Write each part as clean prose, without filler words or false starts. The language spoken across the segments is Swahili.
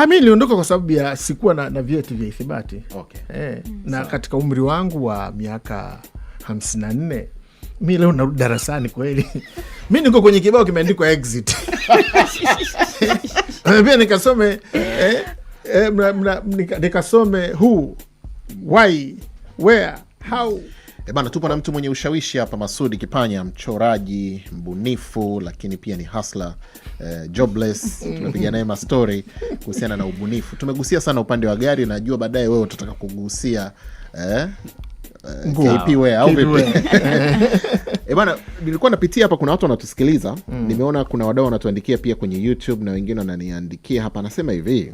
Mimi niliondoka kwa sababu ya sikuwa na vyeti vya ithibati. Okay. Na katika umri wangu wa miaka 54 mi leo narudi darasani kweli. Mi niko kwenye kibao kimeandikwa exit. Pia nikasome nikasome who, why, where, how. Bana, tupo na mtu mwenye ushawishi hapa, Masudi Kipanya, mchoraji, mbunifu, lakini pia ni hustler, jobless. Tumepiga naye story kuhusiana na ubunifu. Tumegusia sana upande wa gari, najua baadaye wewe utataka kugusia KP wewe au vipi? Bana, nilikuwa napitia hapa, kuna watu wanatusikiliza. Nimeona kuna wadau wanatuandikia pia kwenye YouTube na wengine wananiandikia hapa. Anasema hivi,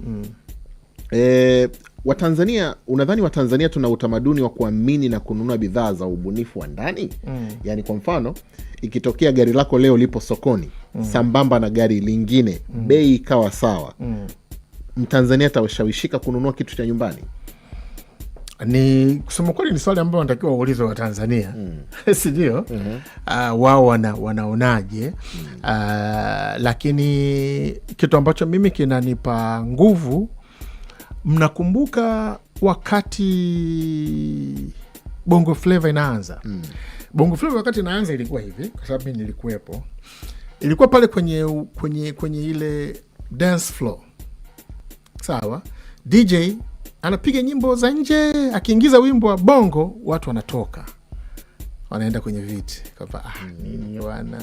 Watanzania, unadhani Watanzania tuna utamaduni wa kuamini na kununua bidhaa za ubunifu wa ndani? Yani kwa mfano, ikitokea gari lako leo lipo sokoni sambamba na gari lingine, bei ikawa sawa, Mtanzania atawashawishika kununua kitu cha nyumbani? Ni kusema kweli ni swali ambalo wanatakiwa waulize wa Tanzania. Si ndio? Wao wanaonaje? Lakini kitu ambacho mimi kinanipa nguvu, mnakumbuka wakati Bongo Flava inaanza? Bongo Flava wakati inaanza ilikuwa hivi, kwa sababu mimi nilikuwepo. Ilikuwa pale kwenye ile dance floor. Sawa? DJ anapiga nyimbo za nje, akiingiza wimbo wa bongo, watu wanatoka, wanaenda kwenye viti kwa nini wana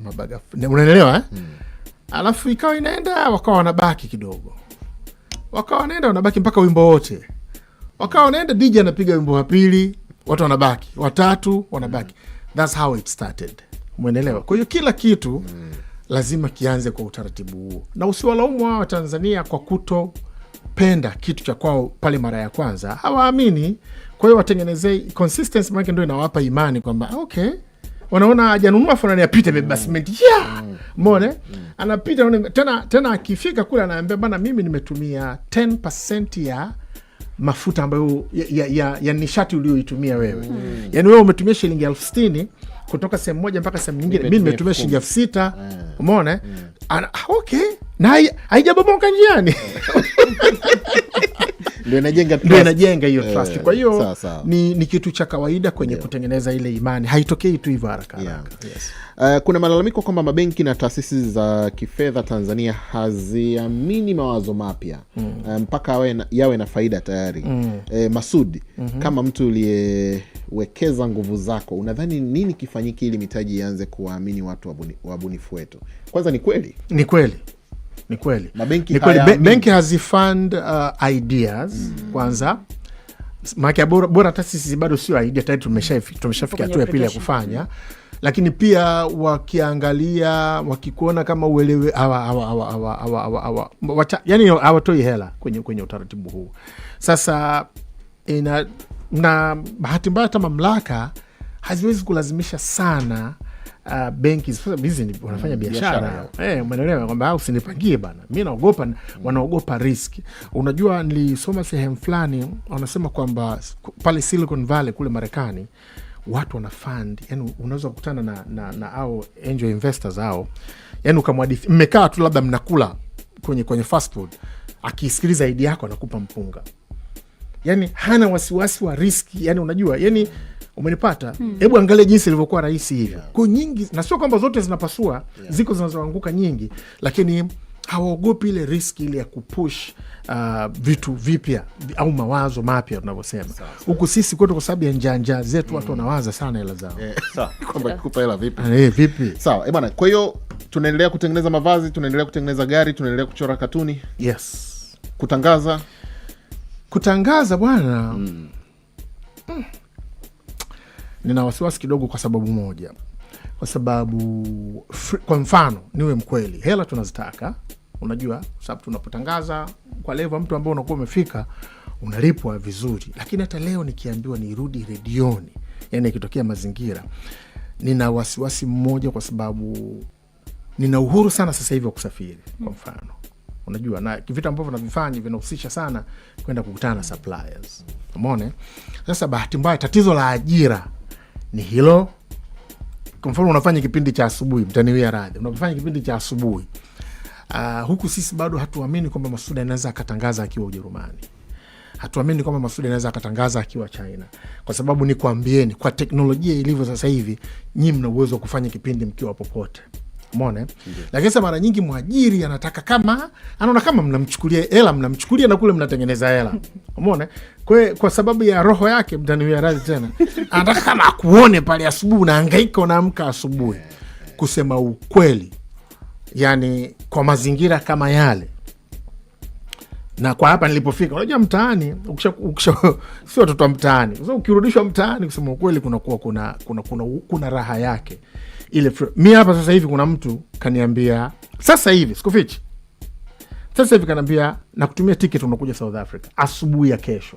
mabaga, unaelewa? Alafu ikawa inaenda, wakawa wanabaki kidogo, wakawa wanaenda wanabaki mpaka wimbo wote, wakawa wanaenda, DJ anapiga wimbo wa pili, watu wanabaki, watatu wanabaki. That's how it started. Umeelewa? Kwa hiyo kila kitu lazima kianze kwa utaratibu huo, na usiwalaumu wa Tanzania kwa kutopenda kitu cha kwao pale mara ya kwanza, hawaamini. Kwa hiyo watengenezee consistency, maana ndio inawapa imani kwamba okay, wanaona hajanunua fulani apite basement. Mbona anapita tena akifika kule anaambia bana, mimi nimetumia 10% ya mafuta ambayo ya nishati ulioitumia wewe. Yani wewe umetumia shilingi 60,000 kutoka sehemu moja mpaka sehemu nyingine, mimi nimetumia shilingi 6,000. Umeona? Okay, na haijabomoka njiani. Ndio inajenga hiyo trust. Kwa hiyo ni kitu cha kawaida kwenye kutengeneza ile imani, haitokei tu hivyo haraka. Yes. Kuna malalamiko kwamba mabenki na taasisi za kifedha Tanzania haziamini mawazo mapya mpaka yawe na faida tayari. Masudi, kama mtu uliyewekeza nguvu zako, unadhani nini kifanyike ili mitaji ianze kuwaamini watu wabunifu wetu? Kwanza, ni kweli? Ni kweli. Benki hazifund ideas kwanza. Maana bora taasisi bado sio idea, tayari tumeshafika hatua ya pili ya kufanya. Lakini pia wakiangalia, wakikuona kama uelewe, yani hawatoi hela kwenye utaratibu huu. Sasa na bahati mbaya hata mamlaka haziwezi kulazimisha sana benki hizi wanafanya biashara. Umeelewa kwamba usinipangie bana, mimi naogopa, wanaogopa riski. Unajua, nilisoma sehemu fulani wanasema kwamba pale Silicon Valley kule Marekani watu wana fund, yani unaweza kukutana na au angel investors hao, yani ukamwadithi, mmekaa tu labda mnakula kwenye fast food, akisikiliza idea yako anakupa mpunga, yani hana wasiwasi wa riski. Yani unajua, yani umenipata? Hebu angalia jinsi ilivyokuwa rahisi hivyo. Kwa nyingi, na sio kwamba zote zinapasua, ziko zinazoanguka nyingi, lakini hawaogopi ile riski ile ya kupush vitu vipya au mawazo mapya tunavyosema. Huku sisi kwetu, kwa sababu ya njanja zetu, watu wanawaza sana hela zao. Sawa, kwamba kukupa hela vipi? Vipi? Sawa, bwana. Kwa hiyo tunaendelea kutengeneza mavazi, tunaendelea kutengeneza gari, tunaendelea kuchora katuni. Yes. Kutangaza bwana. Nina wasiwasi kidogo kwa sababu moja. Kwa sababu kwa mfano, niwe mkweli, hela tunazitaka, unajua, sababu tunapotangaza kwa level mtu ambao unakuwa umefika, unalipwa vizuri. Lakini hata leo nikiambiwa nirudi redioni, yani ikitokea mazingira, nina wasiwasi mmoja, kwa sababu nina uhuru sana sasa hivi wa kusafiri. Kwa mfano, unajua, na vitu ambavyo navifanya vinahusisha sana kwenda kukutana na suppliers. Umeona? Sasa bahati mbaya, tatizo la ajira ni hilo. Kwa mfano, unafanya kipindi cha asubuhi, mtaniwia radhi, unafanya kipindi cha asubuhi, Huku sisi bado hatuamini kwamba Masoud anaweza akatangaza akiwa Ujerumani, hatuamini kwamba Masoud anaweza akatangaza akiwa China, kwa sababu ni kuambieni, kwa teknolojia ilivyo sasa hivi, nyinyi mna uwezo wa kufanya kipindi mkiwa popote. Umeona? Lakini sasa mara nyingi mwajiri anataka kama anaona kama mnamchukulia hela, mnamchukulia na kule mnatengeneza hela. Umeona? Kwa sababu ya roho yake, mtaniwia radhi tena, anataka kama akuone pale asubuhi unahangaika, unaamka asubuhi. Kusema ukweli, yani kwa mazingira kama yale, na kwa hapa nilipofika, unajua mtaani si watoto wa mtaani, kwa sababu ukirudishwa mtaani, kusema ukweli, kuna raha yake ile. Mi hapa sasa hivi kuna mtu kaniambia, sasa hivi sikufichi, sasa hivi kaniambia na kutumia ticket unakuja South Africa asubuhi ya kesho.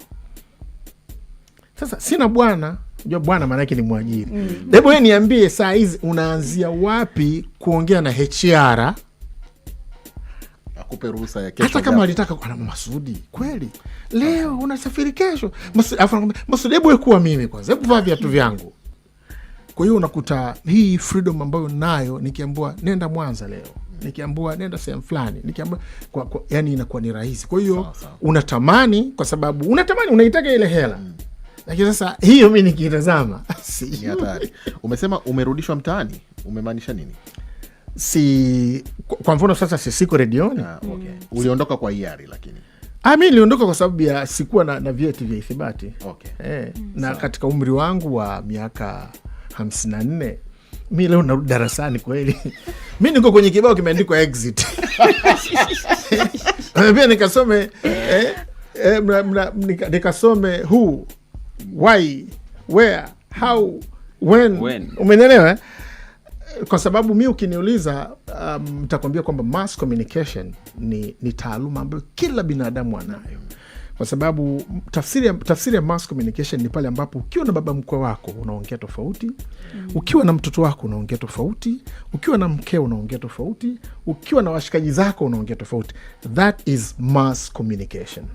Sasa sina bwana, unajua bwana maana yake ni mwajiri. Hebu wewe niambie saa hizi unaanzia wapi kuongea na HR akupe ruhusa ya kesho? Hata kama alitaka kwa Masoud kweli, leo unasafiri kesho, Masoud hebu kuwa mimi kwanza, hebu vaa viatu vyangu. Kwa hiyo unakuta hii freedom ambayo nayo, nikiambiwa nenda Mwanza leo, nikiambiwa nenda sehemu fulani, nikiambiwa yani inakuwa ni rahisi. Kwa hiyo unatamani, kwa sababu unatamani, unaitaka ile hela. Lakini sasa hiyo mimi nikitazama ni hatari. Umesema umerudishwa mtaani, umemaanisha nini? Kwa mfano sasa siko redioni. Okay. Uliondoka kwa hiari? Lakini mimi niliondoka kwa sababu ya sikuwa na vyeti vya ithibati. Okay. Na katika umri wangu wa miaka 54, mi leo narudi darasani kweli. Mi niko kwenye kibao kimeandikwa exit. Pia nikasome nikasome who, why, where, how, when. Umeelewa? Kwa sababu mi ukiniuliza, nitakwambia kwamba mass communication ni taaluma ambayo kila binadamu anayo. Kwa sababu tafsiri ya mass communication ni pale ambapo ukiwa na baba mkwe wako unaongea tofauti, ukiwa na mtoto wako unaongea tofauti, ukiwa na mkeo unaongea tofauti, ukiwa na washikaji zako unaongea tofauti. That is mass communication.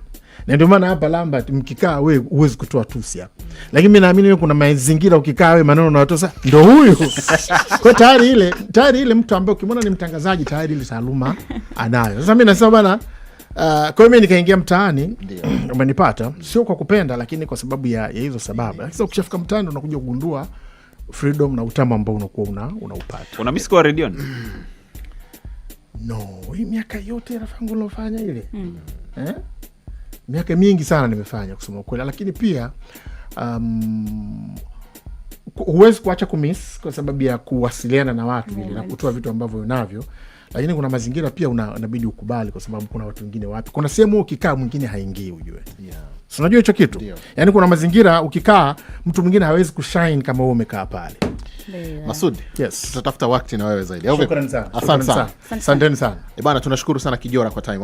Na ndio maana hapa Lambert, mkikaa wewe huwezi kutoa tusi hapa. Lakini mimi naamini wewe kuna mazingira ukikaa wewe maneno unatoa, ndio huyo. Kwa tayari ile mtu ambaye ukimwona ni mtangazaji, tayari ile taaluma anayo. Sasa mimi nasema bana, kwa hiyo mimi nikaingia mtaani, umenipata, sio kwa kupenda, lakini kwa sababu ya hizo sababu. Sasa ukishafika mtaani unakuja kugundua freedom na utamu ambao unakuwa unaupata. Una miss kwa redioni? No, hii miaka yote rafangu nilofanya ile. Miaka mingi sana nimefanya kusema kweli, lakini pia huwezi kuacha kumiss kwa sababu ya kuwasiliana na watu ili na kutoa vitu ambavyo unavyo. Lakini kuna mazingira pia unabidi ukubali, kwa sababu kuna watu wengine wapi. Kuna sehemu ukikaa mwingine haingii, ujue. So unajua hicho kitu? Yaani kuna mazingira ukikaa mtu mwingine hawezi kushine kama wewe umekaa pale. Masoud, yes, tutatafuta wakati na wewe zaidi. Shukrani sana. Asante sana. Bwana, tunashukuru sana Kijora kwa time.